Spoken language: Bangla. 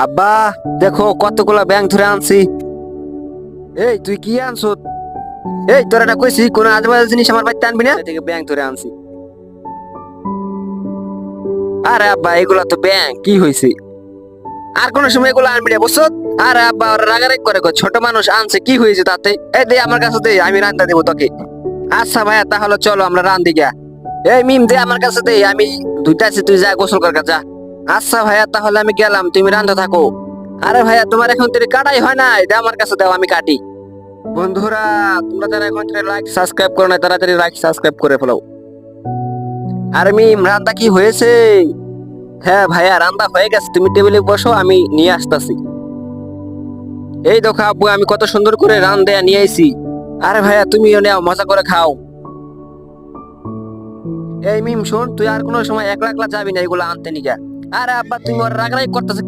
আব্বা, দেখো কতগুলা ব্যাং ধরে আনছি। এই তুই কি আনছো? এই তোর এটা কইছি কোন আজেবাজে জিনিস আমার বাড়িতে আনবি না, থেকে ব্যাং ধরে আনছি। আরে আব্বা, এগুলা তো ব্যাং, কি হইছে? আর কোন সময় এগুলো আনবি না, বুঝছো? আরে আব্বা, ওরা রাগারাগ করে কয়, ছোট মানুষ আনছে, কি হয়েছে তাতে? এই দে আমার কাছে দে, আমি রান্না দেবো তোকে। আচ্ছা ভাইয়া, তাহলে চলো আমরা রান্ধি গিয়া। এই মিম, দে আমার কাছে দে, আমি দুইটা আছি, তুই যা গোসল কর গা, যা। আচ্ছা ভাইয়া, তাহলে আমি গেলাম, তুমি রান্ধতে থাকো। আরে ভাইয়া, তোমার এখন তুই কাটাই হয় না, এটা আমার কাছে দাও, আমি কাটি। বন্ধুরা, তোমরা যারা এখন লাইক সাবস্ক্রাইব করো না, তাড়াতাড়ি লাইক সাবস্ক্রাইব করে ফেলো। আরে মিম, রান্না কি হয়েছে? হ্যাঁ ভাইয়া, রান্না হয়ে গেছে, তুমি টেবিলে বসো, আমি নিয়ে আসতেছি। এই দেখো আব্বু, আমি কত সুন্দর করে দেয়া নিয়ে আইছি। আরে ভাইয়া, তুমিও নাও, মজা করে খাও। এই মিম শোন, তুই আর কোনো সময় একলা একলা যাবি না এগুলো আনতে নিগা। আরে আব্বা, তুমি ওর রাগারাগি করতেছ